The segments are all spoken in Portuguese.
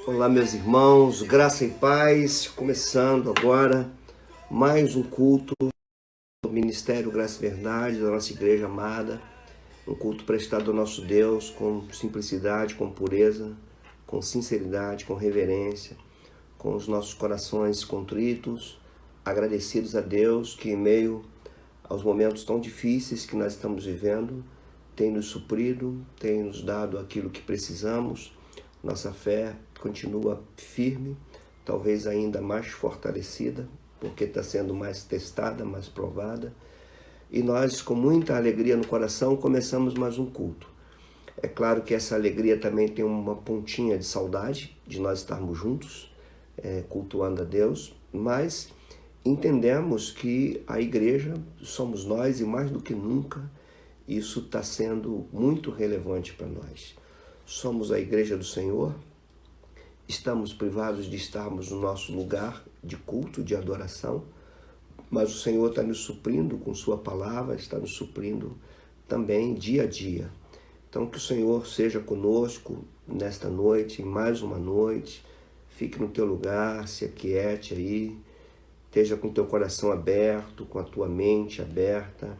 Olá, meus irmãos, graça e paz, começando agora mais um culto do Ministério Graça e Verdade, da nossa igreja amada, um culto prestado ao nosso Deus com simplicidade, com pureza, com sinceridade, com reverência, com os nossos corações contritos, agradecidos a Deus que em meio aos momentos tão difíceis que nós estamos vivendo, tem nos suprido, tem nos dado aquilo que precisamos. Nossa fé continua firme, talvez ainda mais fortalecida, porque está sendo mais testada, mais provada. E nós, com muita alegria no coração, começamos mais um culto. É claro que essa alegria também tem uma pontinha de saudade de nós estarmos juntos, cultuando a Deus, mas entendemos que a igreja somos nós e mais do que nunca isso está sendo muito relevante para nós. Somos a igreja do Senhor, estamos privados de estarmos no nosso lugar de culto, de adoração, mas o Senhor está nos suprindo com sua palavra, está nos suprindo também dia a dia. Então que o Senhor seja conosco nesta noite, em mais uma noite, fique no teu lugar, se aquiete aí, esteja com o teu coração aberto, com a tua mente aberta.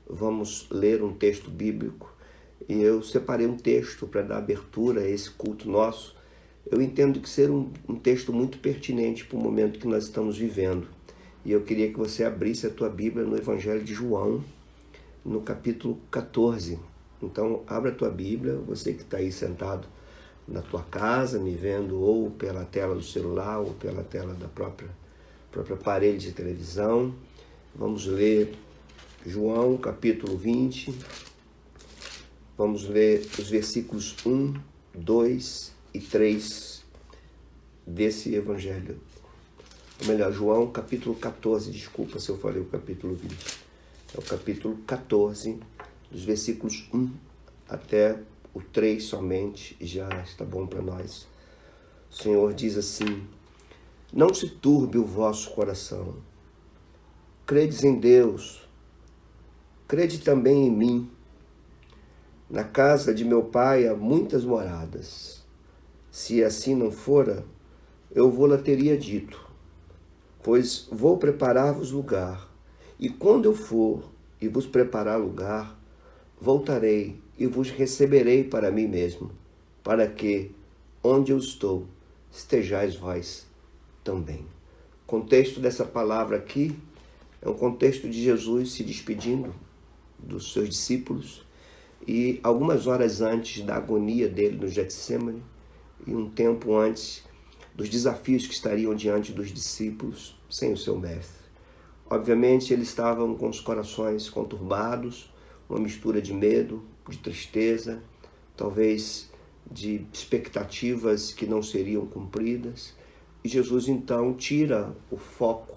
Vamos ler um texto bíblico. E eu separei um texto para dar abertura a esse culto nosso. Eu entendo que ser um texto muito pertinente para o momento que nós estamos vivendo. E eu queria que você abrisse a tua Bíblia no Evangelho de João, no capítulo 14. Então, abra a tua Bíblia, você que está aí sentado na tua casa, me vendo ou pela tela do celular ou pela tela da própria aparelho de televisão. Vamos ler João, capítulo 20. Vamos ler os versículos 1, 2 e 3 desse evangelho. Ou melhor, João capítulo 14, desculpa se eu falei o capítulo 20. É o capítulo 14, dos versículos 1 até o 3 somente, e já está bom para nós. O Senhor diz assim: não se turbe o vosso coração. Credes em Deus, crede também em mim. Na casa de meu pai há muitas moradas. Se assim não fora, eu vou-la teria dito, pois vou preparar-vos lugar. E quando eu for e vos preparar lugar, voltarei e vos receberei para mim mesmo, para que, onde eu estou, estejais vós também. O contexto dessa palavra aqui é um contexto de Jesus se despedindo dos seus discípulos, e algumas horas antes da agonia dele no Getsêmani, e um tempo antes dos desafios que estariam diante dos discípulos sem o seu mestre. Obviamente eles estavam com os corações conturbados, uma mistura de medo, de tristeza, talvez de expectativas que não seriam cumpridas. E Jesus então tira o foco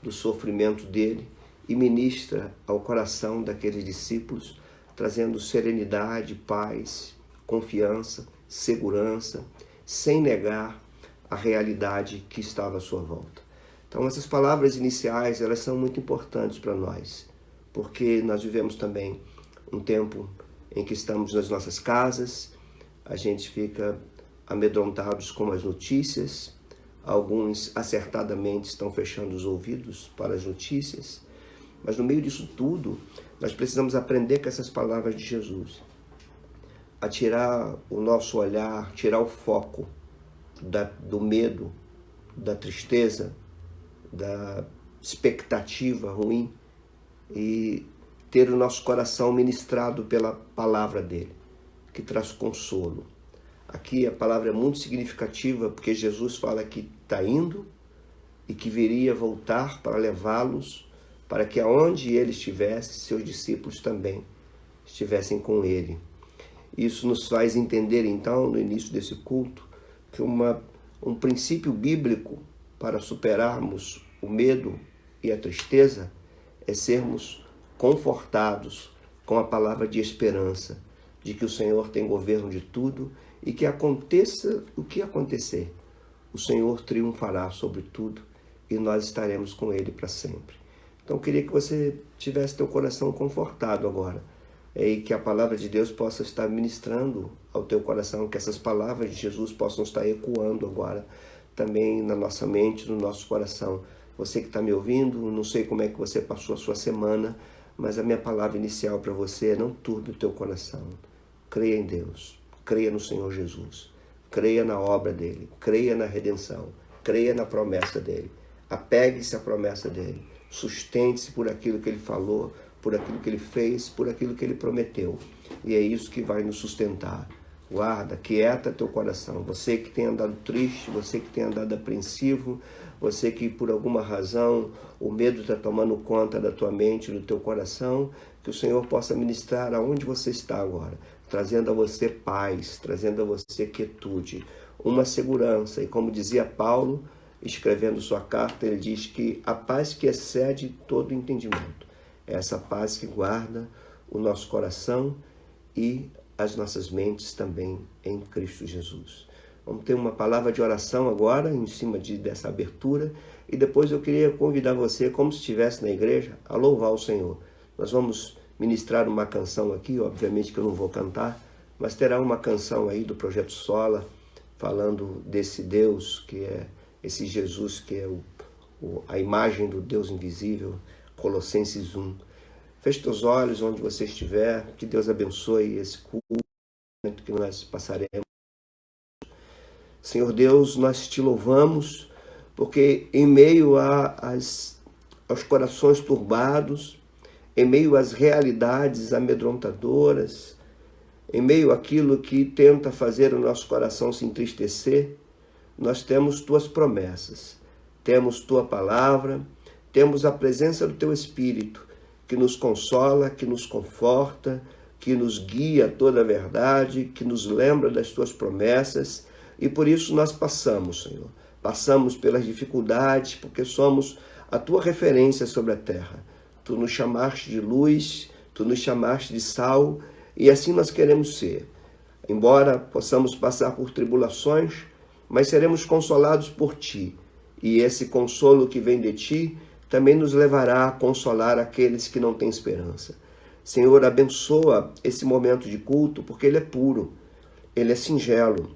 do sofrimento dele e ministra ao coração daqueles discípulos, trazendo serenidade, paz, confiança, segurança, sem negar a realidade que estava à sua volta. Então essas palavras iniciais, elas são muito importantes para nós, porque nós vivemos também um tempo em que estamos nas nossas casas, a gente fica amedrontados com as notícias, alguns acertadamente estão fechando os ouvidos para as notícias, mas no meio disso tudo, nós precisamos aprender com essas palavras de Jesus, a tirar o nosso olhar, tirar o foco do medo, da tristeza, da expectativa ruim e ter o nosso coração ministrado pela palavra dele, que traz consolo. Aqui a palavra é muito significativa porque Jesus fala que está indo e que viria voltar para levá-los para que aonde ele estivesse, seus discípulos também estivessem com ele. Isso nos faz entender, então, no início desse culto, que um princípio bíblico para superarmos o medo e a tristeza é sermos confortados com a palavra de esperança, de que o Senhor tem governo de tudo e que aconteça o que acontecer, o Senhor triunfará sobre tudo e nós estaremos com ele para sempre. Então eu queria que você tivesse teu coração confortado agora, e que a palavra de Deus possa estar ministrando ao teu coração, que essas palavras de Jesus possam estar ecoando agora também na nossa mente, no nosso coração. Você que está me ouvindo, não sei como é que você passou a sua semana, mas a minha palavra inicial para você é: não turbe o teu coração. Creia em Deus, creia no Senhor Jesus, creia na obra dele, creia na redenção, creia na promessa dele. Apegue-se à promessa dele, sustente-se por aquilo que ele falou, por aquilo que ele fez, por aquilo que ele prometeu. E é isso que vai nos sustentar. Guarda, quieta teu coração. Você que tem andado triste, você que tem andado apreensivo, você que por alguma razão o medo está tomando conta da tua mente, do teu coração, que o Senhor possa ministrar aonde você está agora, trazendo a você paz, trazendo a você quietude, uma segurança. E como dizia Paulo, escrevendo sua carta, ele diz que a paz que excede todo entendimento é essa paz que guarda o nosso coração e as nossas mentes também em Cristo Jesus. Vamos ter uma palavra de oração agora, em cima dessa abertura, e depois eu queria convidar você, como se estivesse na igreja, a louvar o Senhor. Nós vamos ministrar uma canção aqui, obviamente que eu não vou cantar, mas terá uma canção aí do Projeto Sola, falando desse Deus, que é esse Jesus, que é a imagem do Deus invisível, Colossenses 1. Feche teus olhos onde você estiver, que Deus abençoe esse culto que nós passaremos. Senhor Deus, nós te louvamos, porque em meio aos corações turbados, em meio às realidades amedrontadoras, em meio àquilo que tenta fazer o nosso coração se entristecer, nós temos tuas promessas, temos tua palavra, temos a presença do teu Espírito, que nos consola, que nos conforta, que nos guia a toda a verdade, que nos lembra das tuas promessas, e por isso nós passamos, Senhor. Passamos pelas dificuldades, porque somos a tua referência sobre a terra. Tu nos chamaste de luz, tu nos chamaste de sal, e assim nós queremos ser. Embora possamos passar por tribulações, mas seremos consolados por ti. E esse consolo que vem de ti também nos levará a consolar aqueles que não têm esperança. Senhor, abençoa esse momento de culto, porque ele é puro, ele é singelo.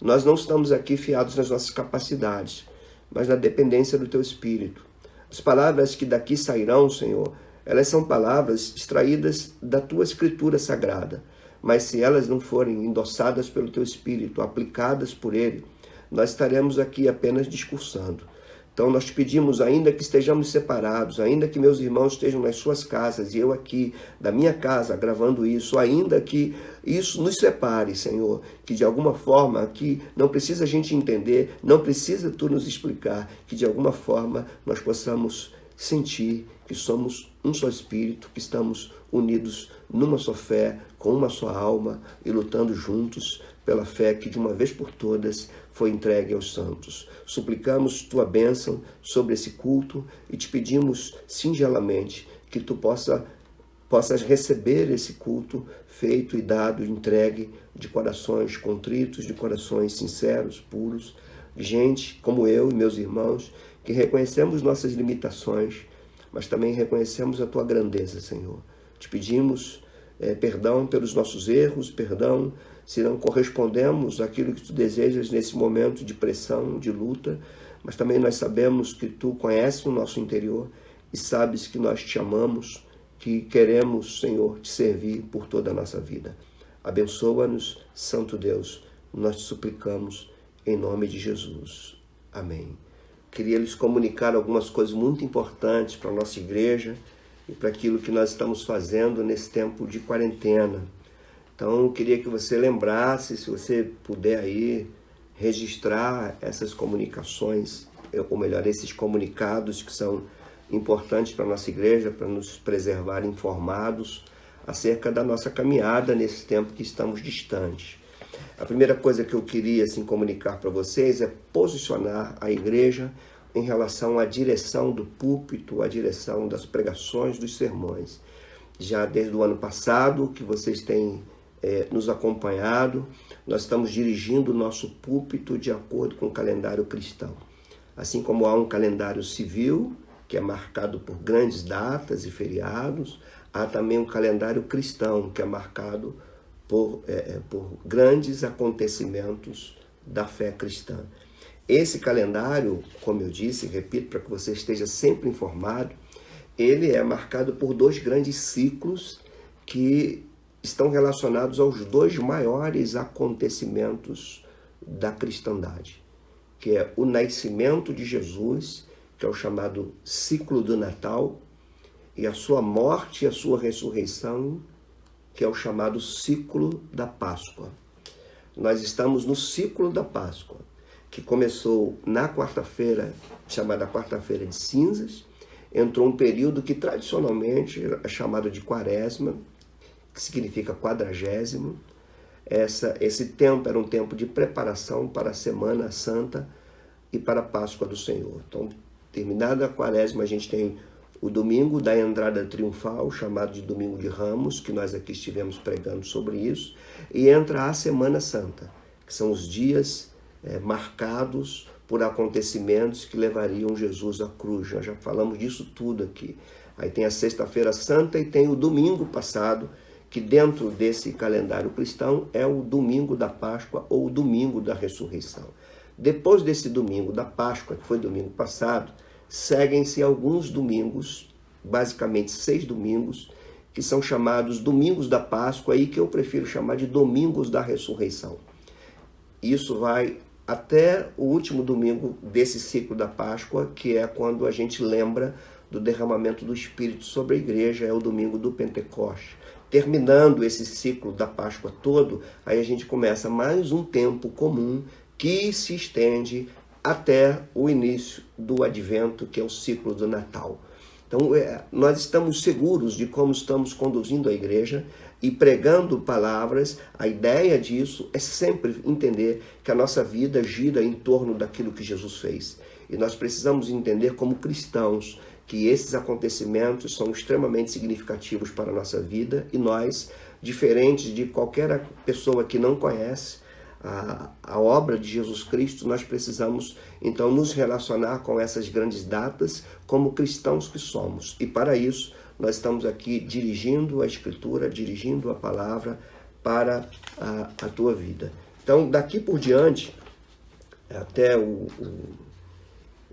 Nós não estamos aqui fiados nas nossas capacidades, mas na dependência do teu Espírito. As palavras que daqui sairão, Senhor, elas são palavras extraídas da tua Escritura Sagrada, mas se elas não forem endossadas pelo teu Espírito, aplicadas por ele, nós estaremos aqui apenas discursando. Então nós te pedimos, ainda que estejamos separados, ainda que meus irmãos estejam nas suas casas e eu aqui da minha casa gravando isso, ainda que isso nos separe, Senhor, que de alguma forma aqui não precisa a gente entender, não precisa tu nos explicar, que de alguma forma nós possamos sentir que somos um só Espírito, que estamos unidos numa só fé, com uma só alma e lutando juntos pela fé que de uma vez por todas foi entregue aos santos. Suplicamos tua bênção sobre esse culto e te pedimos singelamente que tu possas receber esse culto feito e dado, entregue de corações contritos, de corações sinceros, puros, gente como eu e meus irmãos, que reconhecemos nossas limitações, mas também reconhecemos a tua grandeza, Senhor. Te pedimos perdão pelos nossos erros, perdão se não correspondemos àquilo que tu desejas nesse momento de pressão, de luta, mas também nós sabemos que tu conheces o nosso interior e sabes que nós te amamos, que queremos, Senhor, te servir por toda a nossa vida. Abençoa-nos, Santo Deus, nós te suplicamos em nome de Jesus. Amém. Queria lhes comunicar algumas coisas muito importantes para a nossa igreja e para aquilo que nós estamos fazendo nesse tempo de quarentena. Então, eu queria que você lembrasse, se você puder aí, registrar essas comunicações, ou melhor, esses comunicados que são importantes para a nossa igreja, para nos preservar informados acerca da nossa caminhada nesse tempo que estamos distantes. A primeira coisa que eu queria comunicar para vocês é posicionar a igreja em relação à direção do púlpito, à direção das pregações, dos sermões. Já desde o ano passado, que vocês têm nos acompanhado, nós estamos dirigindo o nosso púlpito de acordo com o calendário cristão. Assim como há um calendário civil, que é marcado por grandes datas e feriados, há também um calendário cristão, que é marcado por grandes acontecimentos da fé cristã. Esse calendário, como eu disse, repito, para que você esteja sempre informado, ele é marcado por 2 grandes ciclos que estão relacionados aos 2 maiores acontecimentos da cristandade, que é o nascimento de Jesus, que é o chamado ciclo do Natal, e a sua morte e a sua ressurreição, que é o chamado ciclo da Páscoa. Nós estamos no ciclo da Páscoa, que começou na quarta-feira, chamada Quarta-feira de Cinzas, entrou um período que tradicionalmente é chamado de Quaresma, que significa 40º. Esse tempo era um tempo de preparação para a Semana Santa e para a Páscoa do Senhor. Então, terminada a Quaresma, a gente tem o domingo da entrada triunfal, chamado de Domingo de Ramos, que nós aqui estivemos pregando sobre isso, e entra a Semana Santa, que são os dias marcados por acontecimentos que levariam Jesus à cruz. Nós já falamos disso tudo aqui. Aí tem a Sexta-feira Santa e tem o domingo passado, que dentro desse calendário cristão é o domingo da Páscoa ou o domingo da ressurreição. Depois desse domingo da Páscoa, que foi domingo passado, seguem-se alguns domingos, basicamente 6 domingos, que são chamados domingos da Páscoa e que eu prefiro chamar de domingos da ressurreição. Isso vai até o último domingo desse ciclo da Páscoa, que é quando a gente lembra do derramamento do Espírito sobre a igreja, é o domingo do Pentecoste. Terminando esse ciclo da Páscoa todo, aí a gente começa mais um tempo comum que se estende até o início do Advento, que é o ciclo do Natal. Então, nós estamos seguros de como estamos conduzindo a igreja e pregando palavras. A ideia disso é sempre entender que a nossa vida gira em torno daquilo que Jesus fez. E nós precisamos entender como cristãos que esses acontecimentos são extremamente significativos para a nossa vida e nós, diferentes de qualquer pessoa que não conhece a obra de Jesus Cristo, nós precisamos então nos relacionar com essas grandes datas como cristãos que somos. E para isso, nós estamos aqui dirigindo a Escritura, dirigindo a palavra para a tua vida. Então, daqui por diante, até o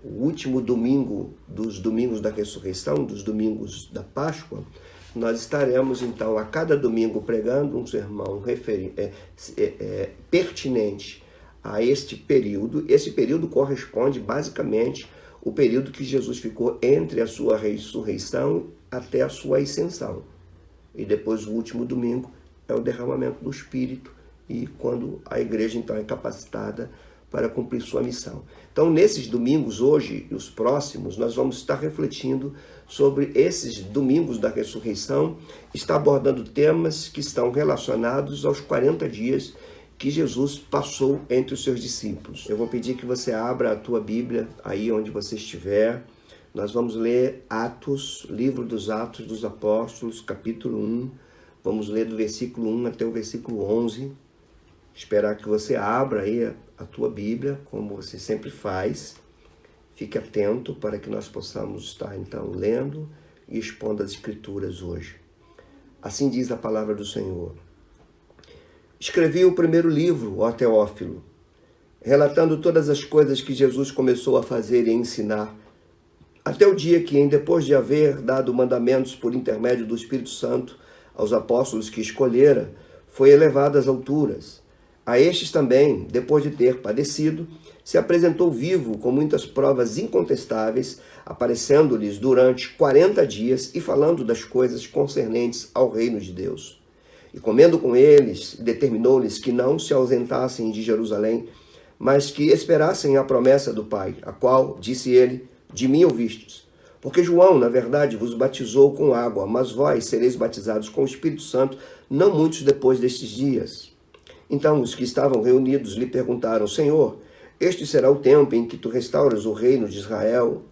último domingo dos domingos da ressurreição, dos domingos da Páscoa, nós estaremos, então, a cada domingo pregando um sermão pertinente a este período. Esse período corresponde, basicamente, ao período que Jesus ficou entre a sua ressurreição até a sua ascensão. E depois, o último domingo, é o derramamento do Espírito, e quando a igreja, então, é capacitada para cumprir sua missão. Então, nesses domingos, hoje e os próximos, nós vamos estar refletindo sobre esses domingos da ressurreição, está abordando temas que estão relacionados aos 40 dias que Jesus passou entre os seus discípulos. Eu vou pedir que você abra a tua Bíblia aí onde você estiver. Nós vamos ler Atos, livro dos Atos dos Apóstolos, capítulo 1. Vamos ler do versículo 1 até o versículo 11. Esperar que você abra aí a tua Bíblia, como você sempre faz. Fique atento para que nós possamos estar, então, lendo e expondo as Escrituras hoje. Assim diz a palavra do Senhor. Escrevi o primeiro livro, ó Teófilo, relatando todas as coisas que Jesus começou a fazer e ensinar, até o dia que, depois de haver dado mandamentos por intermédio do Espírito Santo aos apóstolos que escolhera, foi elevado às alturas. A estes também, depois de ter padecido, se apresentou vivo com muitas provas incontestáveis, aparecendo-lhes durante 40 dias e falando das coisas concernentes ao reino de Deus. E comendo com eles, determinou-lhes que não se ausentassem de Jerusalém, mas que esperassem a promessa do Pai, a qual, disse ele, de mim ouvistes. Porque João, na verdade, vos batizou com água, mas vós sereis batizados com o Espírito Santo não muitos depois destes dias. Então os que estavam reunidos lhe perguntaram, Senhor, este será o tempo em que tu restauras o reino de Israel?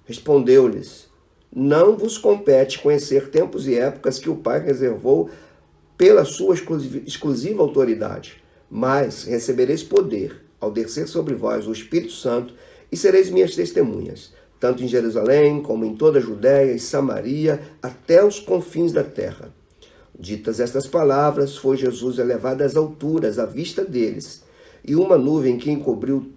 Respondeu-lhes, não vos compete conhecer tempos e épocas que o Pai reservou pela sua exclusiva autoridade, mas recebereis poder ao descer sobre vós o Espírito Santo e sereis minhas testemunhas, tanto em Jerusalém como em toda a Judéia e Samaria, até os confins da terra. Ditas estas palavras, foi Jesus elevado às alturas, à vista deles, e uma nuvem que encobriu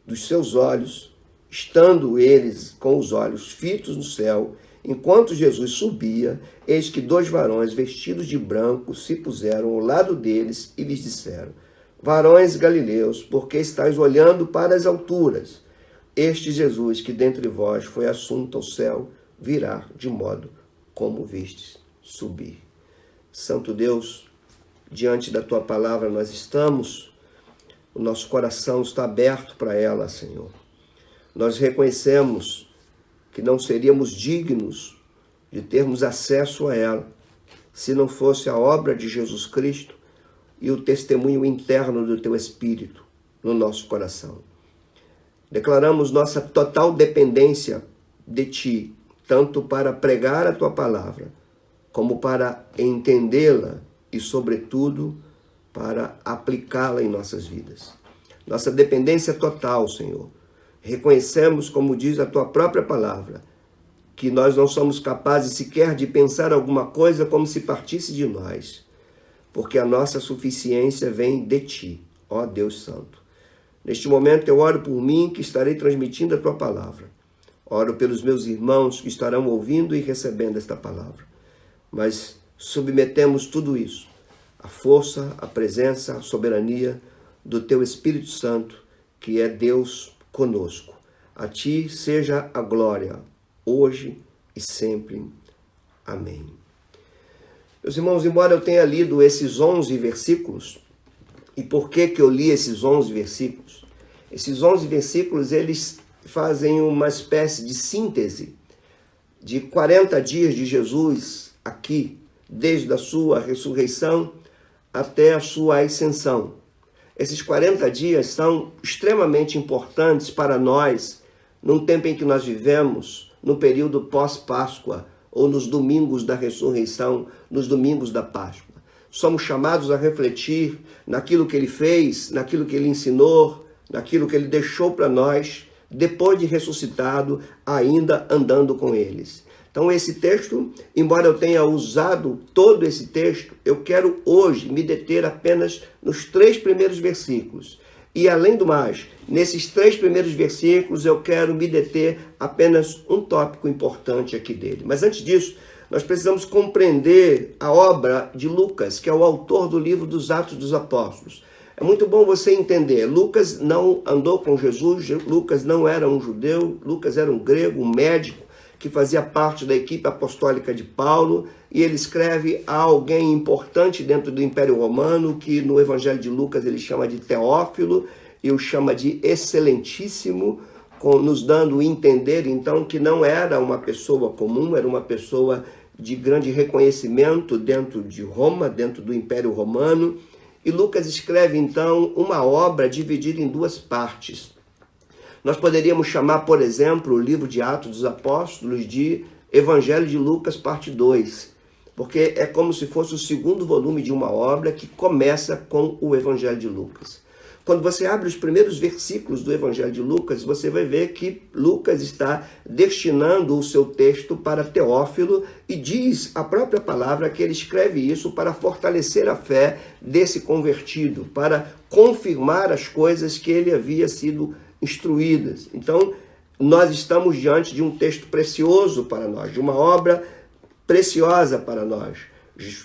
dos seus olhos, estando eles com os olhos fitos no céu, enquanto Jesus subia, eis que 2 varões vestidos de branco se puseram ao lado deles e lhes disseram: varões galileus, por que estáis olhando para as alturas? Este Jesus que dentre vós foi assunto ao céu, virá de modo como vistes subir. Santo Deus, diante da tua palavra nós estamos, o nosso coração está aberto para ela, Senhor. Nós reconhecemos que não seríamos dignos de termos acesso a ela, se não fosse a obra de Jesus Cristo e o testemunho interno do teu Espírito no nosso coração. Declaramos nossa total dependência de ti, tanto para pregar a tua palavra, como para entendê-la e, sobretudo, para aplicá-la em nossas vidas. Nossa dependência total, Senhor. Reconhecemos, como diz a tua própria palavra, que nós não somos capazes sequer de pensar alguma coisa como se partisse de nós, porque a nossa suficiência vem de ti, ó Deus Santo. Neste momento eu oro por mim, que estarei transmitindo a tua palavra. Oro pelos meus irmãos que estarão ouvindo e recebendo esta palavra. Mas submetemos tudo isso à força, à presença, à soberania do teu Espírito Santo, que é Deus conosco. A ti seja a glória, hoje e sempre. Amém. Meus irmãos, embora eu tenha lido esses 11 versículos, e por que eu li esses 11 versículos? Esses 11 versículos, eles fazem uma espécie de síntese de 40 dias de Jesus aqui, desde a sua ressurreição até a sua ascensão. Esses 40 dias são extremamente importantes para nós, num tempo em que nós vivemos, no período pós-Páscoa, ou nos domingos da ressurreição, nos domingos da Páscoa. Somos chamados a refletir naquilo que ele fez, naquilo que ele ensinou, naquilo que ele deixou para nós, depois de ressuscitado, ainda andando com eles. Então esse texto, embora eu tenha usado todo esse texto, eu quero hoje me deter apenas nos 3 primeiros versículos. E além do mais, nesses 3 primeiros versículos eu quero me deter apenas um tópico importante aqui dele. Mas antes disso, nós precisamos compreender a obra de Lucas, que é o autor do livro dos Atos dos Apóstolos. É muito bom você entender, Lucas não andou com Jesus, Lucas não era um judeu, Lucas era um grego, um médico, que fazia parte da equipe apostólica de Paulo, e ele escreve a alguém importante dentro do Império Romano, que no Evangelho de Lucas ele chama de Teófilo, e o chama de excelentíssimo, nos dando a entender, então, que não era uma pessoa comum, era uma pessoa de grande reconhecimento dentro de Roma, dentro do Império Romano. E Lucas escreve, então, uma obra dividida em 2 partes. Nós poderíamos chamar, por exemplo, o livro de Atos dos Apóstolos de Evangelho de Lucas, parte 2, porque é como se fosse o 2º volume de uma obra que começa com o Evangelho de Lucas. Quando você abre os primeiros versículos do Evangelho de Lucas, você vai ver que Lucas está destinando o seu texto para Teófilo e diz a própria palavra que ele escreve isso para fortalecer a fé desse convertido, para confirmar as coisas que ele havia sido instruídas. Então, nós estamos diante de um texto precioso para nós, de uma obra preciosa para nós.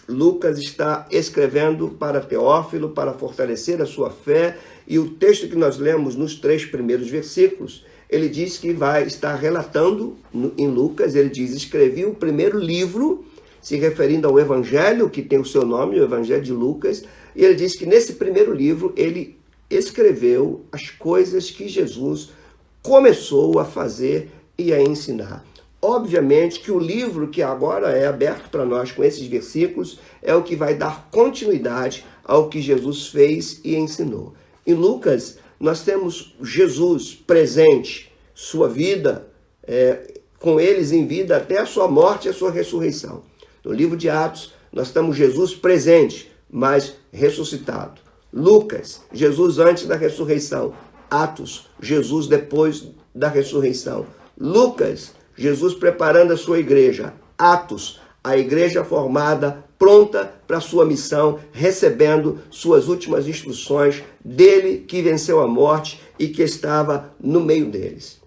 Lucas está escrevendo para Teófilo, para fortalecer a sua fé, e o texto que nós lemos nos 3 primeiros versículos, ele diz que vai estar relatando em Lucas, ele diz, escrevi o primeiro livro, se referindo ao Evangelho, que tem o seu nome, o Evangelho de Lucas, e ele diz que nesse primeiro livro ele escreveu as coisas que Jesus começou a fazer e a ensinar. Obviamente que o livro que agora é aberto para nós com esses versículos é o que vai dar continuidade ao que Jesus fez e ensinou. Em Lucas, nós temos Jesus presente, sua vida, com eles em vida até a sua morte e a sua ressurreição. No livro de Atos, nós temos Jesus presente, mas ressuscitado. Lucas, Jesus antes da ressurreição. Atos, Jesus depois da ressurreição. Lucas, Jesus preparando a sua igreja. Atos, a igreja formada, pronta para sua missão, recebendo suas últimas instruções dele que venceu a morte e que estava no meio deles.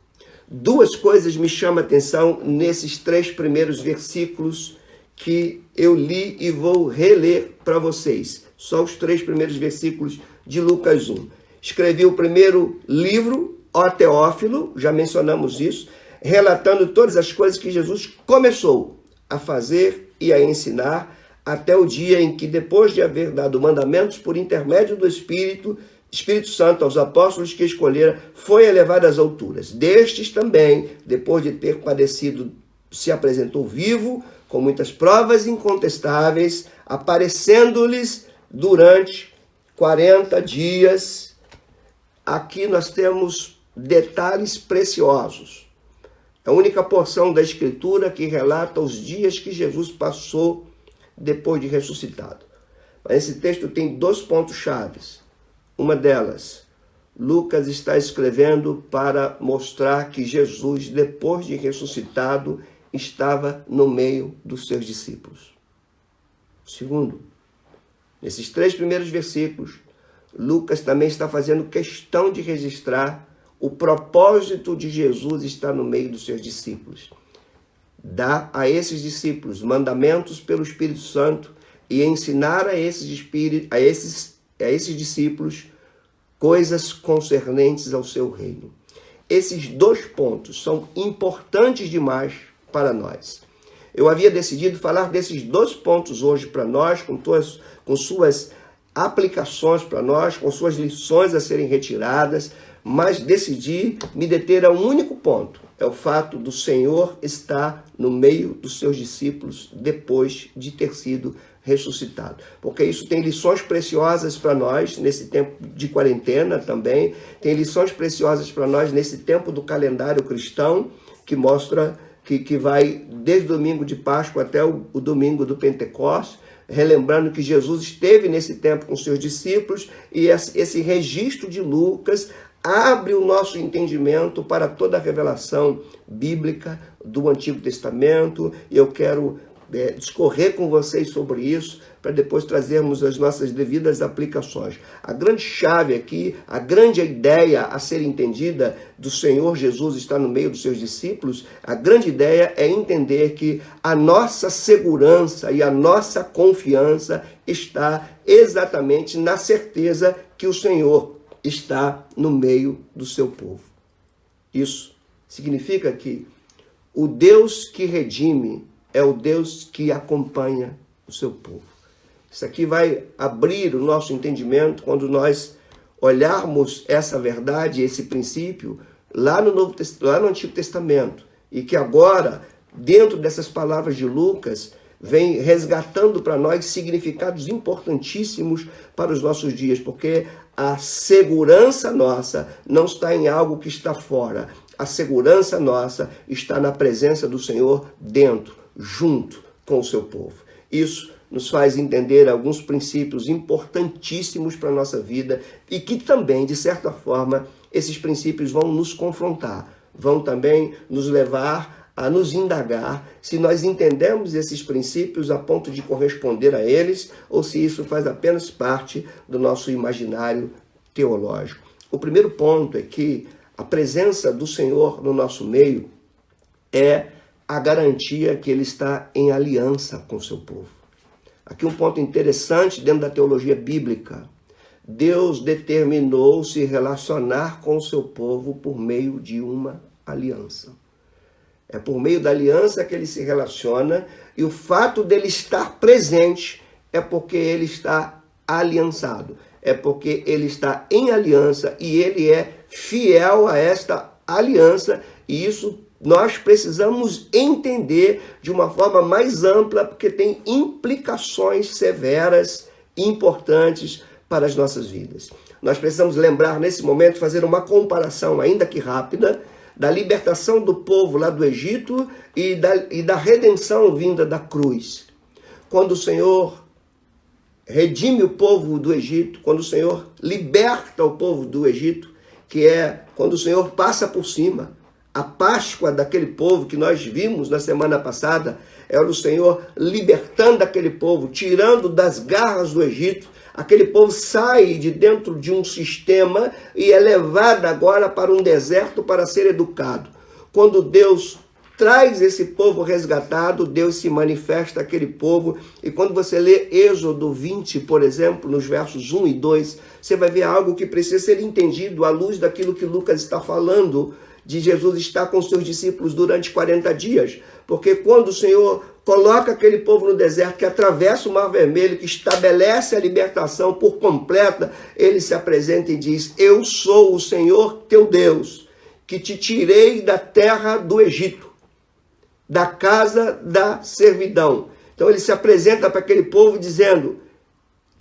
Duas coisas me chamam a atenção nesses 3 primeiros versículos que eu li e vou reler para vocês. Só os 3 primeiros versículos de Lucas 1. Escrevi o primeiro livro, ó Teófilo, já mencionamos isso, relatando todas as coisas que Jesus começou a fazer e a ensinar até o dia em que, depois de haver dado mandamentos por intermédio do Espírito Santo aos apóstolos que escolhera, foi elevado às alturas. Destes também, depois de ter padecido, se apresentou vivo, com muitas provas incontestáveis, aparecendo-lhes durante 40 dias. Aqui nós temos detalhes preciosos. É a única porção da Escritura que relata os dias que Jesus passou depois de ressuscitado. Mas esse texto tem 2 pontos chaves. Uma delas, Lucas está escrevendo para mostrar que Jesus, depois de ressuscitado, estava no meio dos seus discípulos. Segundo, nesses 3 primeiros versículos, Lucas também está fazendo questão de registrar o propósito de Jesus estar no meio dos seus discípulos. Dá a esses discípulos mandamentos pelo Espírito Santo e ensinar a esses discípulos coisas concernentes ao seu reino. Esses 2 pontos são importantes demais para nós. Eu havia decidido falar desses 2 pontos hoje para nós, com suas aplicações para nós, com suas lições a serem retiradas, mas decidi me deter a um único ponto. É o fato do Senhor estar no meio dos seus discípulos depois de ter sido ressuscitado. Porque isso tem lições preciosas para nós nesse tempo de quarentena também. Tem lições preciosas para nós nesse tempo do calendário cristão, que mostra que vai desde o domingo de Páscoa até o domingo do Pentecostes, relembrando que Jesus esteve nesse tempo com seus discípulos, e esse registro de Lucas abre o nosso entendimento para toda a revelação bíblica do Antigo Testamento. E eu quero discorrer com vocês sobre isso, para depois trazermos as nossas devidas aplicações. A grande chave aqui, a grande ideia a ser entendida do Senhor Jesus estar no meio dos seus discípulos, a grande ideia é entender que a nossa segurança e a nossa confiança está exatamente na certeza que o Senhor está no meio do seu povo. Isso significa que o Deus que redime é o Deus que acompanha o seu povo. Isso aqui vai abrir o nosso entendimento quando nós olharmos essa verdade, esse princípio, lá no Antigo Testamento. E que agora, dentro dessas palavras de Lucas, vem resgatando para nós significados importantíssimos para os nossos dias, porque a segurança nossa não está em algo que está fora. A segurança nossa está na presença do Senhor dentro, junto com o seu povo. Isso nos faz entender alguns princípios importantíssimos para a nossa vida e que também, de certa forma, esses princípios vão nos confrontar, vão também nos levar a nos indagar se nós entendemos esses princípios a ponto de corresponder a eles ou se isso faz apenas parte do nosso imaginário teológico. O primeiro ponto é que a presença do Senhor no nosso meio é a garantia que ele está em aliança com o seu povo. Aqui um ponto interessante dentro da teologia bíblica. Deus determinou se relacionar com o seu povo por meio de uma aliança. É por meio da aliança que ele se relaciona, e o fato dele estar presente é porque ele está aliançado. É porque ele está em aliança e ele é fiel a esta aliança, e isso nós precisamos entender de uma forma mais ampla, porque tem implicações severas e importantes para as nossas vidas. Nós precisamos lembrar nesse momento, fazer uma comparação, ainda que rápida, da libertação do povo lá do Egito e da redenção vinda da cruz. Quando o Senhor redime o povo do Egito, quando o Senhor liberta o povo do Egito, que é quando o Senhor passa por cima, A Páscoa daquele povo que nós vimos na semana passada era o Senhor libertando aquele povo, tirando das garras do Egito. Aquele povo sai de dentro de um sistema e é levado agora para um deserto para ser educado. Quando Deus traz esse povo resgatado, Deus se manifesta àquele povo. E quando você lê Êxodo 20, por exemplo, nos versos 1 e 2, você vai ver algo que precisa ser entendido à luz daquilo que Lucas está falando, de Jesus estar com seus discípulos durante 40 dias. Porque quando o Senhor coloca aquele povo no deserto, que atravessa o Mar Vermelho, que estabelece a libertação por completa, ele se apresenta e diz: eu sou o Senhor teu Deus, que te tirei da terra do Egito, da casa da servidão. Então ele se apresenta para aquele povo dizendo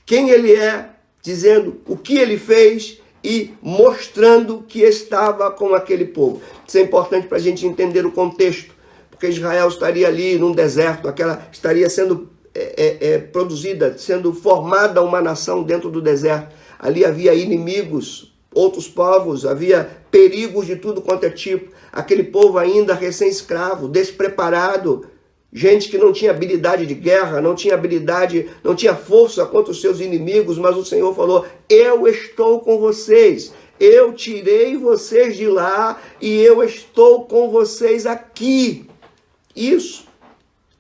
quem ele é, dizendo o que ele fez e mostrando que estava com aquele povo. Isso é importante para a gente entender o contexto, porque Israel estaria ali num deserto, estaria sendo produzida, sendo formada uma nação dentro do deserto. Ali havia inimigos, outros povos, havia perigos de tudo quanto é tipo. Aquele povo ainda recém-escravo, despreparado, gente que não tinha habilidade de guerra, não tinha habilidade, não tinha força contra os seus inimigos, mas o Senhor falou: eu estou com vocês, eu tirei vocês de lá e eu estou com vocês aqui. Isso,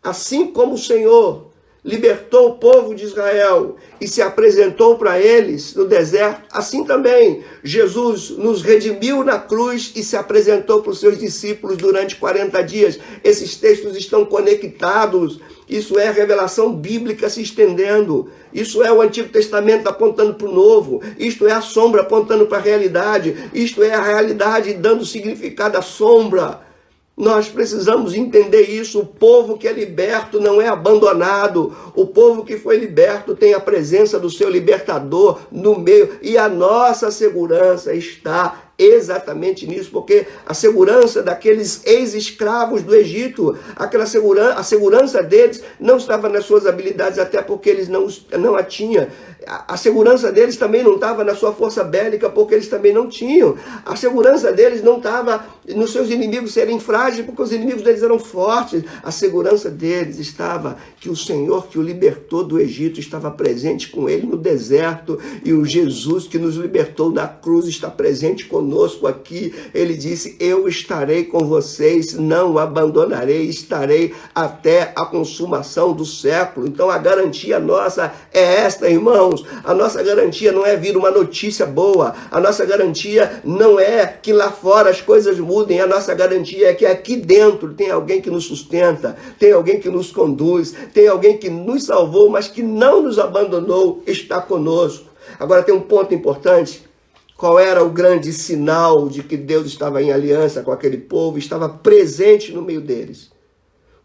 assim como o Senhor libertou o povo de Israel e se apresentou para eles no deserto, assim também Jesus nos redimiu na cruz e se apresentou para os seus discípulos durante 40 dias. Esses textos estão conectados. Isso é a revelação bíblica se estendendo. Isso é o Antigo Testamento apontando para o Novo. Isto é a sombra apontando para a realidade. Isto é a realidade dando significado à sombra. Nós precisamos entender isso. O povo que é liberto não é abandonado. O povo que foi liberto tem a presença do seu libertador no meio. E a nossa segurança está exatamente nisso, porque a segurança daqueles ex-escravos do Egito, a segurança deles não estava nas suas habilidades, até porque eles não a tinham. A segurança deles também não estava na sua força bélica, porque eles também não tinham. A segurança deles não estava nos seus inimigos serem frágeis, porque os inimigos deles eram fortes. A segurança deles estava que o Senhor que o libertou do Egito estava presente com ele no deserto, e o Jesus que nos libertou da cruz está presente conosco aqui. Ele disse: eu estarei com vocês, não abandonarei, estarei até a consumação do século. Então a garantia nossa é esta, irmãos. A nossa garantia não é vir uma notícia boa. A nossa garantia não é que lá fora as coisas mudem. A nossa garantia é que aqui dentro tem alguém que nos sustenta, tem alguém que nos conduz, tem alguém que nos salvou, mas que não nos abandonou, está conosco. Agora tem um ponto importante. Qual era o grande sinal de que Deus estava em aliança com aquele povo, estava presente no meio deles?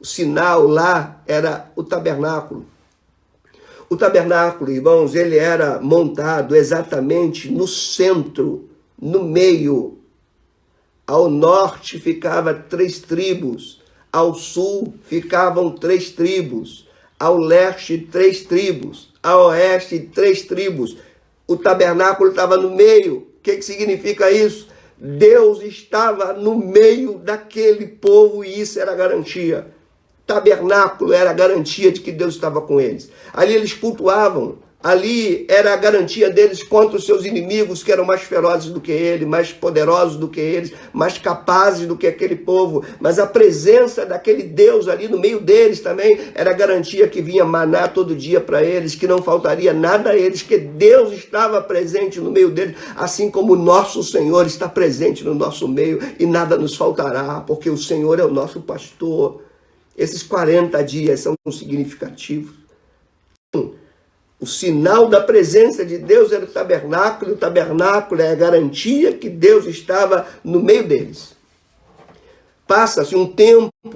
O sinal lá era o tabernáculo. O tabernáculo, irmãos, ele era montado exatamente no centro, no meio. Ao norte ficava 3 tribos, ao sul ficavam 3 tribos, ao leste 3 tribos, ao oeste 3 tribos. O tabernáculo estava no meio. O que significa isso? Deus estava no meio daquele povo e isso era garantia. Tabernáculo era a garantia de que Deus estava com eles. Ali eles cultuavam. Ali era a garantia deles contra os seus inimigos, que eram mais ferozes do que ele, mais poderosos do que eles, mais capazes do que aquele povo. Mas a presença daquele Deus ali no meio deles também era a garantia que vinha maná todo dia para eles, que não faltaria nada a eles, que Deus estava presente no meio deles, assim como o nosso Senhor está presente no nosso meio e nada nos faltará, porque o Senhor é o nosso pastor. Esses 40 dias são significativos. O sinal da presença de Deus era o tabernáculo. O tabernáculo é a garantia que Deus estava no meio deles. Passa-se um tempo no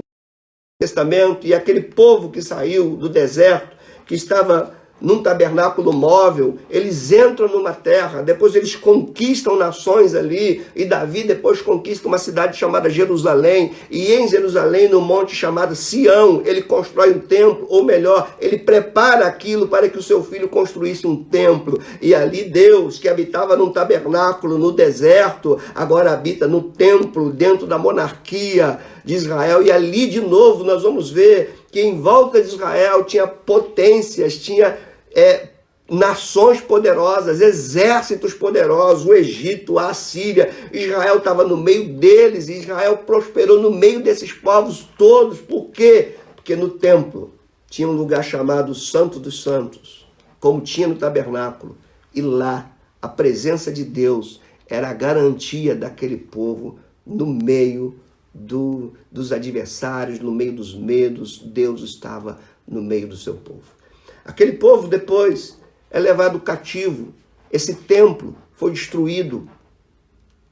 Testamento e aquele povo que saiu do deserto, que estava num tabernáculo móvel, eles entram numa terra, depois eles conquistam nações ali, e Davi depois conquista uma cidade chamada Jerusalém, e em Jerusalém, no monte chamado Sião, ele constrói um templo, ou melhor, ele prepara aquilo para que o seu filho construísse um templo, e ali Deus, que habitava num tabernáculo no deserto, agora habita no templo, dentro da monarquia de Israel, e ali de novo nós vamos ver que em volta de Israel tinha potências, tinha nações poderosas, exércitos poderosos, o Egito, a Assíria. Israel estava no meio deles, e Israel prosperou no meio desses povos todos. Por quê? Porque no templo tinha um lugar chamado Santo dos Santos, como tinha no tabernáculo, e lá a presença de Deus era a garantia daquele povo no meio dos adversários, no meio dos medos. Deus estava no meio do seu povo. Aquele povo depois é levado cativo. Esse templo foi destruído,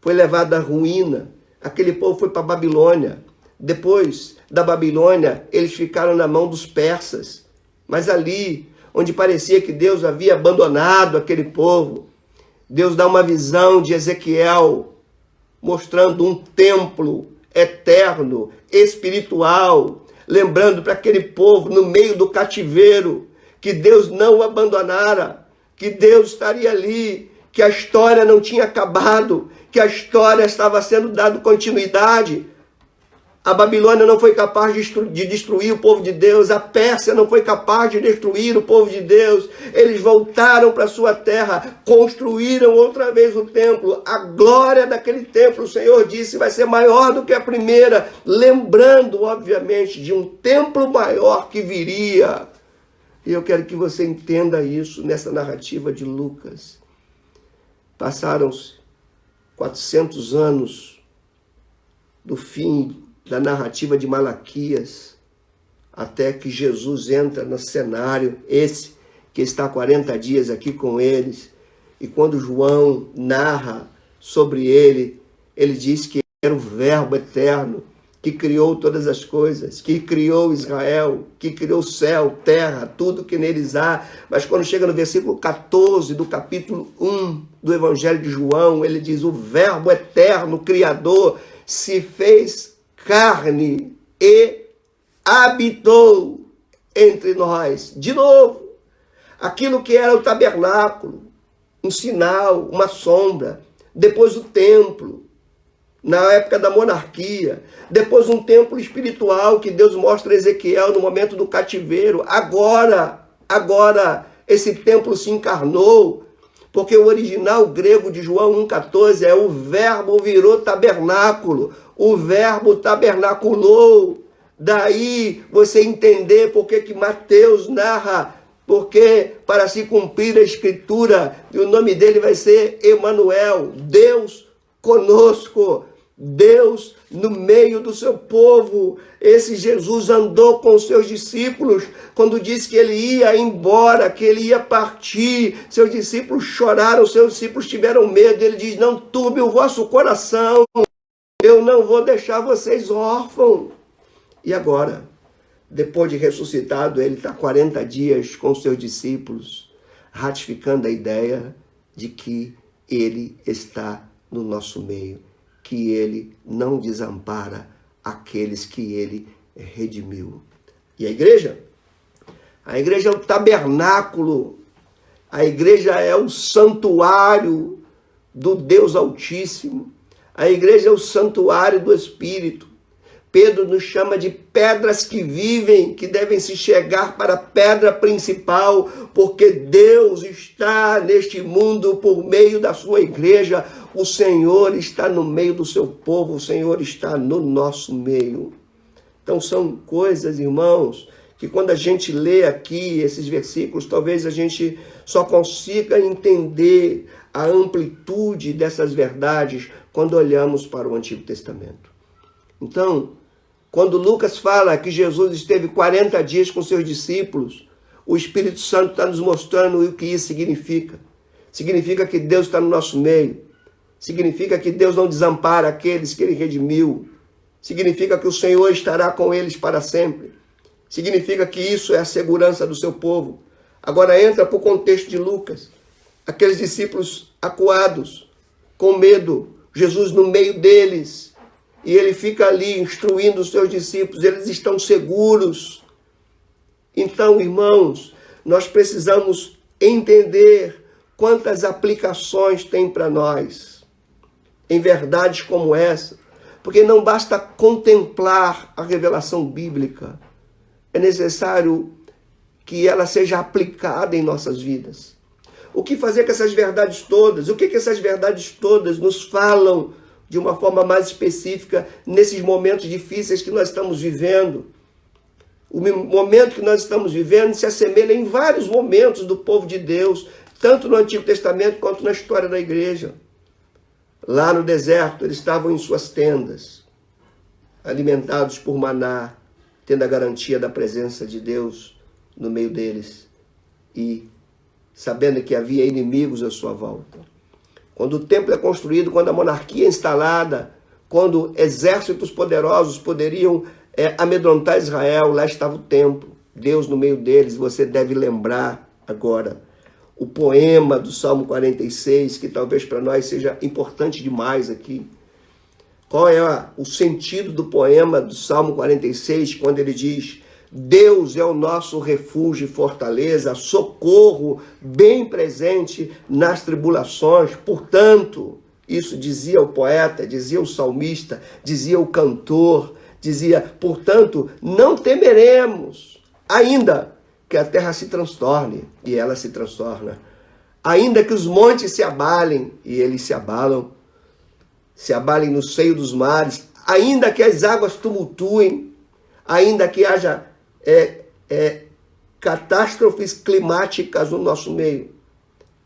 foi levado à ruína. Aquele povo foi para a Babilônia. Depois da Babilônia, eles ficaram na mão dos persas. Mas ali, onde parecia que Deus havia abandonado aquele povo, Deus dá uma visão de Ezequiel, mostrando um templo eterno, espiritual, lembrando para aquele povo no meio do cativeiro, que Deus não o abandonara, que Deus estaria ali, que a história não tinha acabado, que a história estava sendo dada continuidade. A Babilônia não foi capaz de destruir o povo de Deus, a Pérsia não foi capaz de destruir o povo de Deus. Eles voltaram para sua terra, construíram outra vez o templo. A glória daquele templo, o Senhor disse, vai ser maior do que a primeira, lembrando, obviamente, de um templo maior que viria. E eu quero que você entenda isso nessa narrativa de Lucas. Passaram-se 400 anos do fim da narrativa de Malaquias, até que Jesus entra no cenário, esse que está há 40 dias aqui com eles, e quando João narra sobre ele, ele diz que era o Verbo eterno, que criou todas as coisas, que criou Israel, que criou céu, terra, tudo que neles há. Mas quando chega no versículo 14 do capítulo 1 do Evangelho de João, ele diz, o Verbo eterno, Criador, se fez carne e habitou entre nós. De novo, aquilo que era o tabernáculo, um sinal, uma sombra, depois o templo, na época da monarquia, depois um templo espiritual que Deus mostra a Ezequiel no momento do cativeiro. Agora esse templo se encarnou, porque o original grego de João 1,14 é o verbo virou tabernáculo, o verbo tabernaculou. Daí você entender por que Mateus narra, porque para se cumprir a escritura, e o nome dele vai ser Emanuel, Deus conosco, Deus no meio do seu povo. Esse Jesus andou com os seus discípulos, quando disse que ele ia embora, que ele ia partir, seus discípulos choraram, seus discípulos tiveram medo, ele diz, não turbe o vosso coração, eu não vou deixar vocês órfãos. E agora, depois de ressuscitado, ele está 40 dias com os seus discípulos, ratificando a ideia de que ele está no nosso meio, que ele não desampara aqueles que ele redimiu. E a igreja? A igreja é o tabernáculo, a igreja é o santuário do Deus Altíssimo, a igreja é o santuário do Espírito. Pedro nos chama de pedras que vivem, que devem se chegar para a pedra principal, porque Deus está neste mundo por meio da sua igreja. O Senhor está no meio do seu povo, o Senhor está no nosso meio. Então são coisas, irmãos, que quando a gente lê aqui esses versículos, talvez a gente só consiga entender a amplitude dessas verdades quando olhamos para o Antigo Testamento. Então, quando Lucas fala que Jesus esteve 40 dias com seus discípulos, o Espírito Santo está nos mostrando o que isso significa. Significa que Deus está no nosso meio. Significa que Deus não desampara aqueles que ele redimiu. Significa que o Senhor estará com eles para sempre. Significa que isso é a segurança do seu povo. Agora entra para o contexto de Lucas. Aqueles discípulos acuados, com medo, Jesus no meio deles, e ele fica ali instruindo os seus discípulos, eles estão seguros. Então, irmãos, nós precisamos entender quantas aplicações tem para nós em verdades como essa, porque não basta contemplar a revelação bíblica, é necessário que ela seja aplicada em nossas vidas. O que fazer com essas verdades todas? O que essas verdades todas nos falam de uma forma mais específica nesses momentos difíceis que nós estamos vivendo? O momento que nós estamos vivendo se assemelha em vários momentos do povo de Deus, tanto no Antigo Testamento quanto na história da igreja. Lá no deserto, eles estavam em suas tendas, alimentados por maná, tendo a garantia da presença de Deus no meio deles e sabendo que havia inimigos à sua volta. Quando o templo é construído, quando a monarquia é instalada, quando exércitos poderosos poderiam amedrontar Israel, lá estava o templo, Deus no meio deles. Você deve lembrar agora o poema do Salmo 46, que talvez para nós seja importante demais aqui. Qual é o sentido do poema do Salmo 46, quando ele diz: Deus é o nosso refúgio e fortaleza, socorro bem presente nas tribulações. Portanto, isso dizia o poeta, dizia o salmista, dizia o cantor, dizia, portanto, não temeremos, ainda que a terra se transtorne, e ela se transtorna, ainda que os montes se abalem, e eles se abalem no seio dos mares, ainda que as águas tumultuem, ainda que haja catástrofes climáticas no nosso meio.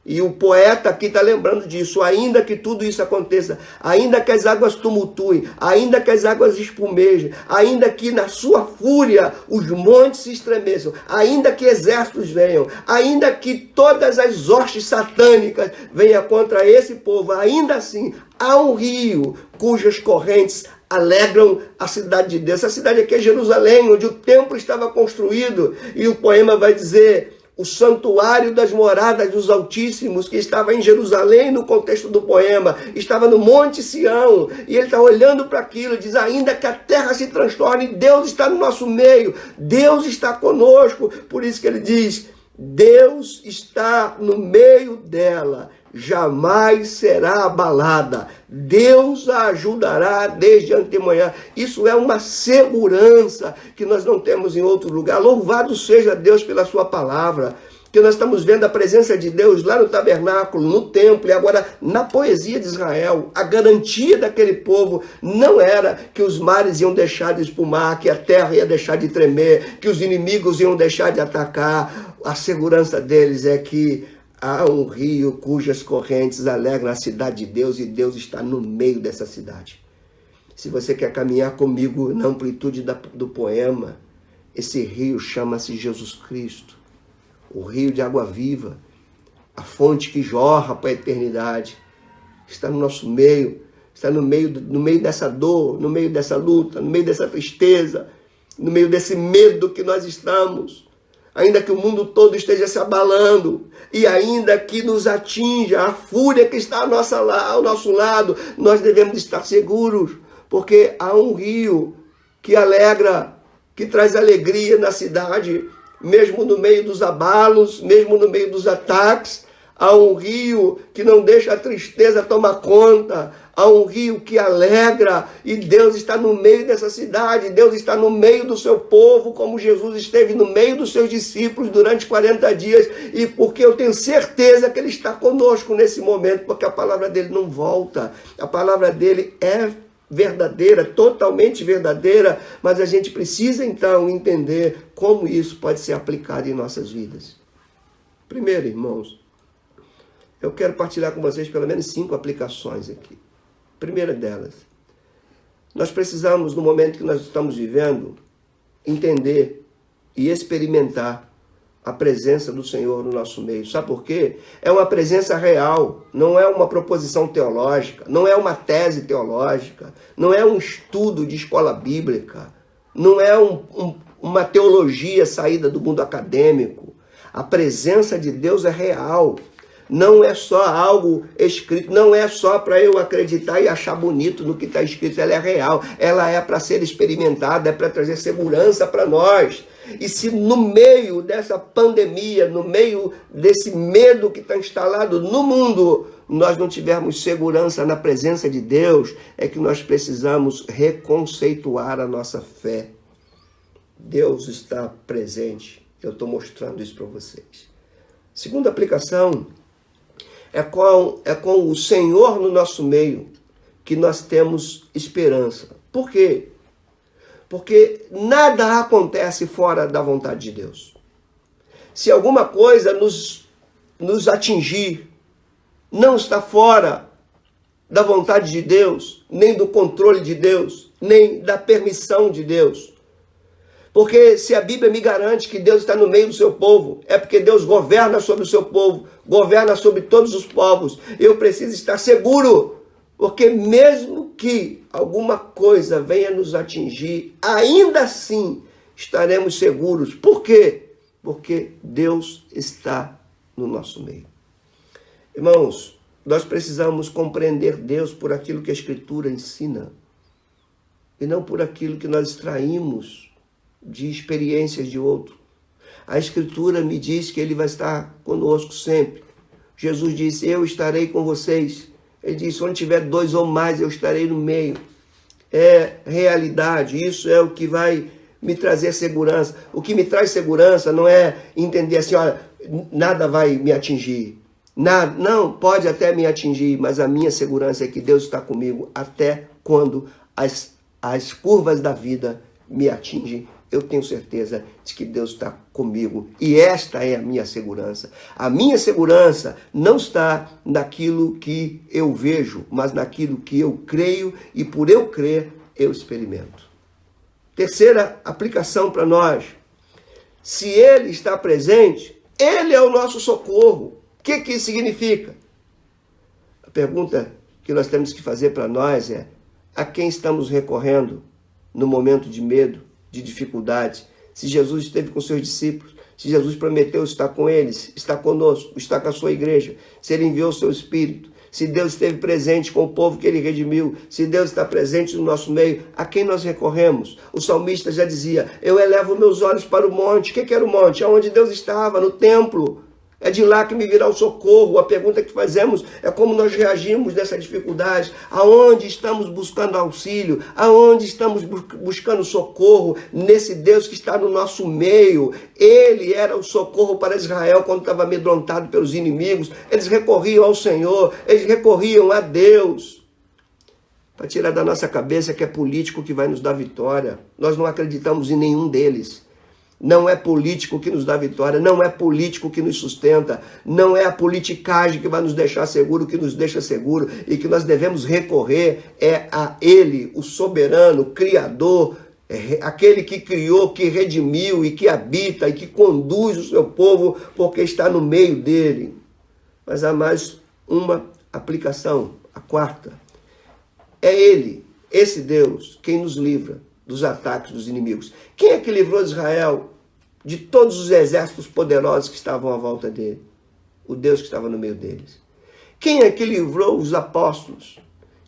E o poeta aqui está lembrando disso. Ainda que tudo isso aconteça, ainda que as águas tumultuem, ainda que as águas espumejem, ainda que na sua fúria os montes se estremeçam, ainda que exércitos venham, ainda que todas as hostes satânicas venham contra esse povo, ainda assim há um rio cujas correntes alegram a cidade de Deus. Essa cidade aqui é Jerusalém, onde o templo estava construído. E o poema vai dizer: o santuário das moradas dos Altíssimos, que estava em Jerusalém, no contexto do poema, estava no Monte Sião, e ele está olhando para aquilo, diz: ainda que a terra se transtorne, Deus está no nosso meio, Deus está conosco. Por isso que ele diz: Deus está no meio dela, jamais será abalada, Deus a ajudará desde antemanhã. Isso é uma segurança que nós não temos em outro lugar. Louvado seja Deus pela sua palavra, que nós estamos vendo a presença de Deus lá no tabernáculo, no templo e agora na poesia de Israel. A garantia daquele povo não era que os mares iam deixar de espumar, que a terra ia deixar de tremer, que os inimigos iam deixar de atacar. A segurança deles é que há um rio cujas correntes alegram a cidade de Deus, e Deus está no meio dessa cidade. Se você quer caminhar comigo na amplitude do poema, esse rio chama-se Jesus Cristo, o rio de água viva, a fonte que jorra para a eternidade. Está no nosso meio, está no meio dessa dor, no meio dessa luta, no meio dessa tristeza, no meio desse medo que nós estamos. Ainda que o mundo todo esteja se abalando, e ainda que nos atinja a fúria que está ao nosso lado, nós devemos estar seguros, porque há um rio que alegra, que traz alegria na cidade, mesmo no meio dos abalos, mesmo no meio dos ataques. Há um rio que não deixa a tristeza tomar conta. Há um rio que alegra, e Deus está no meio dessa cidade. Deus está no meio do seu povo, como Jesus esteve no meio dos seus discípulos durante 40 dias. E porque eu tenho certeza que Ele está conosco nesse momento, porque a palavra dele não volta. A palavra dele é verdadeira, totalmente verdadeira, mas a gente precisa então entender como isso pode ser aplicado em nossas vidas. Primeiro, irmãos, eu quero partilhar com vocês pelo menos 5 aplicações aqui. Primeira delas, nós precisamos, no momento que nós estamos vivendo, entender e experimentar a presença do Senhor no nosso meio. Sabe por quê? É uma presença real, não é uma proposição teológica, não é uma tese teológica, não é um estudo de escola bíblica, não é uma teologia saída do mundo acadêmico. A presença de Deus é real. Não é só algo escrito, não é só para eu acreditar e achar bonito no que está escrito, ela é real, ela é para ser experimentada, é para trazer segurança para nós. E se no meio dessa pandemia, no meio desse medo que está instalado no mundo, nós não tivermos segurança na presença de Deus, é que nós precisamos reconceituar a nossa fé. Deus está presente, eu estou mostrando isso para vocês. Segunda aplicação, é com o Senhor no nosso meio que nós temos esperança. Por quê? Porque nada acontece fora da vontade de Deus. Se alguma coisa nos atingir, não está fora da vontade de Deus, nem do controle de Deus, nem da permissão de Deus. Porque se a Bíblia me garante que Deus está no meio do seu povo, é porque Deus governa sobre o seu povo, governa sobre todos os povos. Eu preciso estar seguro, porque mesmo que alguma coisa venha nos atingir, ainda assim estaremos seguros. Por quê? Porque Deus está no nosso meio. Irmãos, nós precisamos compreender Deus por aquilo que a Escritura ensina, e não por aquilo que nós extraímos de experiências de outro. A Escritura me diz que Ele vai estar conosco sempre. Jesus disse, eu estarei com vocês. Ele disse, onde tiver 2 ou mais, eu estarei no meio. É realidade, isso é o que vai me trazer segurança. O que me traz segurança não é entender assim, olha, nada vai me atingir. Nada, não, pode até me atingir, mas a minha segurança é que Deus está comigo até quando as curvas da vida me atingem. Eu tenho certeza de que Deus está comigo e esta é a minha segurança. A minha segurança não está naquilo que eu vejo, mas naquilo que eu creio e por eu crer, eu experimento. Terceira aplicação para nós. Se Ele está presente, Ele é o nosso socorro. O que isso significa? A pergunta que nós temos que fazer para nós é: a quem estamos recorrendo no momento de medo, de dificuldade? Se Jesus esteve com seus discípulos, se Jesus prometeu estar com eles, está conosco, está com a sua igreja, se Ele enviou o seu Espírito, se Deus esteve presente com o povo que Ele redimiu, se Deus está presente no nosso meio, a quem nós recorremos? O salmista já dizia, eu elevo meus olhos para o monte. O que era o monte? Aonde Deus estava, no templo. É de lá que me virá o socorro. A pergunta que fazemos é como nós reagimos nessa dificuldade. Aonde estamos buscando auxílio? Aonde estamos buscando socorro? Nesse Deus que está no nosso meio. Ele era o socorro para Israel quando estava amedrontado pelos inimigos. Eles recorriam ao Senhor, eles recorriam a Deus. Para tirar da nossa cabeça que é político que vai nos dar vitória. Nós não acreditamos em nenhum deles. Não é político que nos dá vitória, não é político que nos sustenta, não é a politicagem que vai nos deixar seguro, que nos deixa seguro, e que nós devemos recorrer é a Ele, o soberano, o Criador, aquele que criou, que redimiu e que habita e que conduz o seu povo, porque está no meio dele. Mas há mais uma aplicação, a quarta. É Ele, esse Deus, quem nos livra dos ataques dos inimigos. Quem é que livrou Israel de todos os exércitos poderosos que estavam à volta dele? O Deus que estava no meio deles. Quem é que livrou os apóstolos?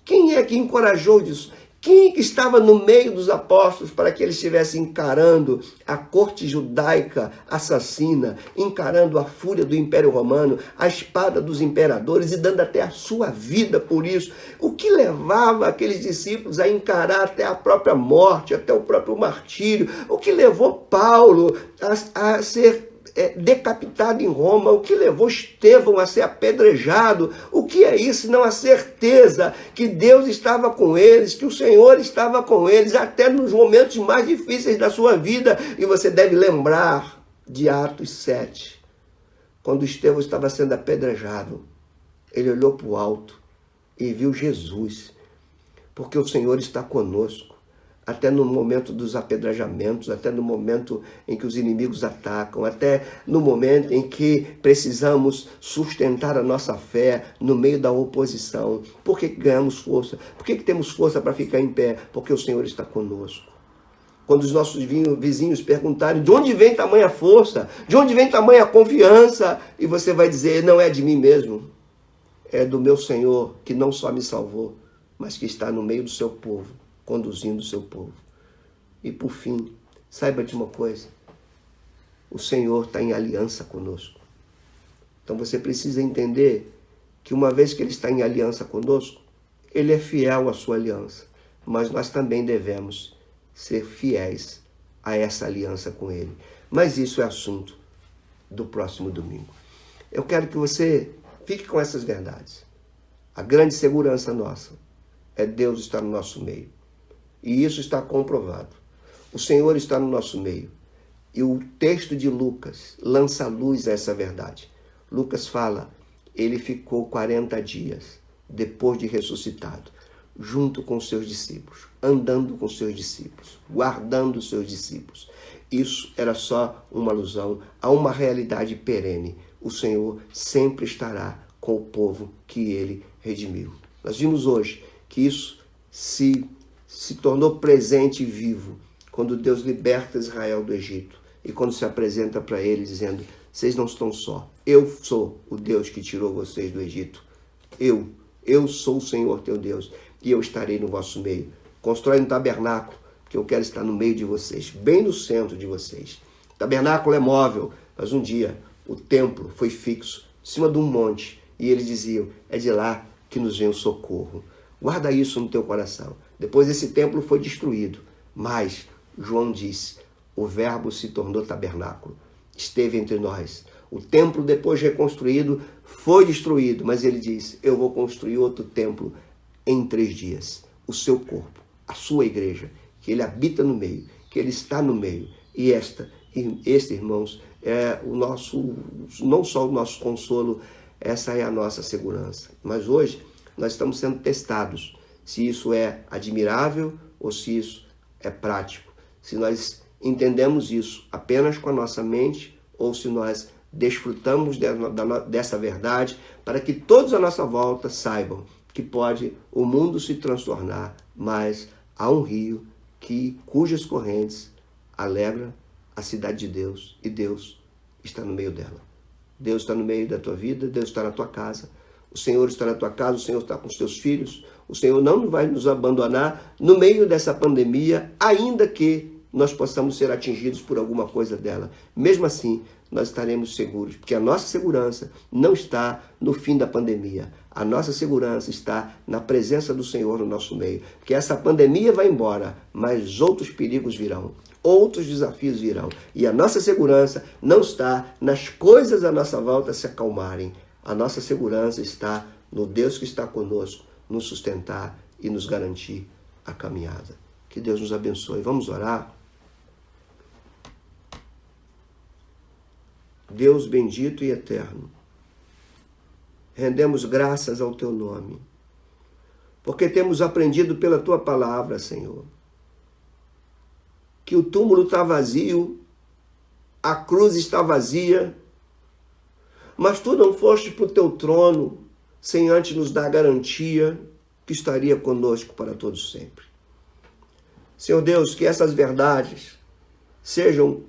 Quem é que encorajou disso? Quem é que estava no meio dos apóstolos para que eles estivessem encarando a corte judaica assassina, encarando a fúria do Império Romano, a espada dos imperadores e dando até a sua vida por isso? O que levava aqueles discípulos a encarar até a própria morte, até o próprio martírio? O que levou Paulo a ser decapitado em Roma? O que levou Estevão a ser apedrejado? O que é isso? Não a certeza que Deus estava com eles, que o Senhor estava com eles, até nos momentos mais difíceis da sua vida. E você deve lembrar de Atos 7, quando Estevão estava sendo apedrejado. Ele olhou para o alto e viu Jesus, porque o Senhor está conosco. Até no momento dos apedrejamentos, até no momento em que os inimigos atacam, até no momento em que precisamos sustentar a nossa fé no meio da oposição. Por que ganhamos força? Por que temos força para ficar em pé? Porque o Senhor está conosco. Quando os nossos vizinhos perguntarem de onde vem tamanha força, de onde vem tamanha confiança, e você vai dizer, não é de mim mesmo, é do meu Senhor, que não só me salvou, mas que está no meio do seu povo, conduzindo o seu povo. E por fim, saiba de uma coisa, o Senhor está em aliança conosco. Então você precisa entender que uma vez que Ele está em aliança conosco, Ele é fiel à sua aliança, mas nós também devemos ser fiéis a essa aliança com Ele. Mas isso é assunto do próximo domingo. Eu quero que você fique com essas verdades. A grande segurança nossa é Deus estar no nosso meio. E isso está comprovado. O Senhor está no nosso meio. E o texto de Lucas lança luz a essa verdade. Lucas fala, ele ficou 40 dias depois de ressuscitado, junto com seus discípulos, andando com seus discípulos, guardando os seus discípulos. Isso era só uma alusão a uma realidade perene. O Senhor sempre estará com o povo que Ele redimiu. Nós vimos hoje que isso se tornou presente e vivo quando Deus liberta Israel do Egito e quando se apresenta para eles dizendo, vocês não estão só, eu sou o Deus que tirou vocês do Egito. Eu sou o Senhor teu Deus e eu estarei no vosso meio. Constrói um tabernáculo, que eu quero estar no meio de vocês, bem no centro de vocês. O tabernáculo é móvel, mas um dia o templo foi fixo, em cima de um monte, e eles diziam, é de lá que nos vem o socorro. Guarda isso no teu coração. Depois esse templo foi destruído, mas João disse, o verbo se tornou tabernáculo, esteve entre nós. O templo depois reconstruído foi destruído, mas ele disse, eu vou construir outro templo em 3 dias. O seu corpo, a sua igreja, que ele habita no meio, que ele está no meio. E este, irmãos, é o nosso, não só o nosso consolo, essa é a nossa segurança. Mas hoje nós estamos sendo testados se isso é admirável ou se isso é prático. Se nós entendemos isso apenas com a nossa mente ou se nós desfrutamos dessa verdade para que todos à nossa volta saibam que pode o mundo se transtornar, mas há um rio cujas correntes alegram a cidade de Deus e Deus está no meio dela. Deus está no meio da tua vida, Deus está na tua casa, o Senhor está na tua casa, o Senhor está com os teus filhos, o Senhor não vai nos abandonar no meio dessa pandemia, ainda que nós possamos ser atingidos por alguma coisa dela. Mesmo assim, nós estaremos seguros, porque a nossa segurança não está no fim da pandemia. A nossa segurança está na presença do Senhor no nosso meio. Porque essa pandemia vai embora, mas outros perigos virão, outros desafios virão. E a nossa segurança não está nas coisas à nossa volta se acalmarem. A nossa segurança está no Deus que está conosco, nos sustentar e nos garantir a caminhada. Que Deus nos abençoe. Vamos orar? Deus bendito e eterno, rendemos graças ao teu nome, porque temos aprendido pela tua palavra, Senhor, que o túmulo está vazio, a cruz está vazia, mas tu não foste para o teu trono sem antes nos dar a garantia que estaria conosco para todos sempre. Senhor Deus, que essas verdades sejam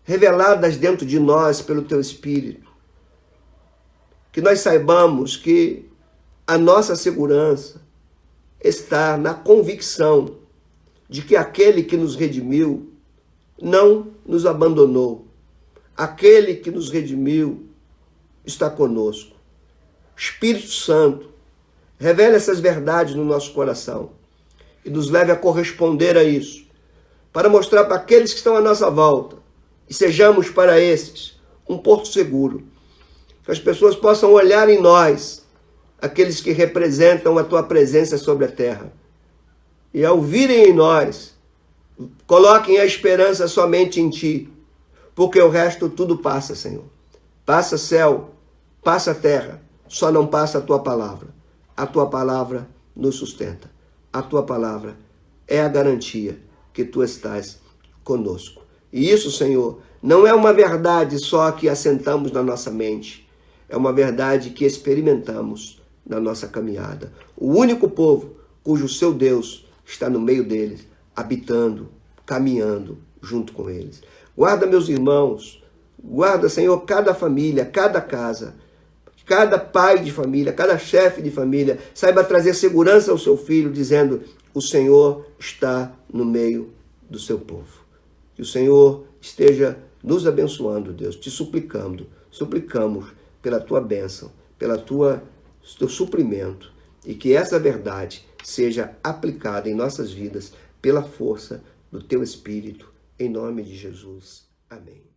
reveladas dentro de nós pelo teu Espírito. Que nós saibamos que a nossa segurança está na convicção de que aquele que nos redimiu não nos abandonou. Aquele que nos redimiu está conosco. Espírito Santo, revela essas verdades no nosso coração e nos leve a corresponder a isso, para mostrar para aqueles que estão à nossa volta e sejamos para esses um porto seguro. Que as pessoas possam olhar em nós aqueles que representam a tua presença sobre a terra. E ao virem em nós, coloquem a esperança somente em ti, porque o resto tudo passa, Senhor. Passa céu, passa terra, só não passa a tua palavra. A tua palavra nos sustenta. A tua palavra é a garantia que tu estás conosco. E isso, Senhor, não é uma verdade só que assentamos na nossa mente. É uma verdade que experimentamos na nossa caminhada. O único povo cujo seu Deus está no meio deles, habitando, caminhando junto com eles. Guarda meus irmãos, guarda, Senhor, cada família, cada casa, cada pai de família, cada chefe de família, saiba trazer segurança ao seu filho, dizendo: o Senhor está no meio do seu povo. Que o Senhor esteja nos abençoando, Deus, te suplicamos pela tua bênção, pelo teu suprimento, e que essa verdade seja aplicada em nossas vidas pela força do teu Espírito, em nome de Jesus. Amém.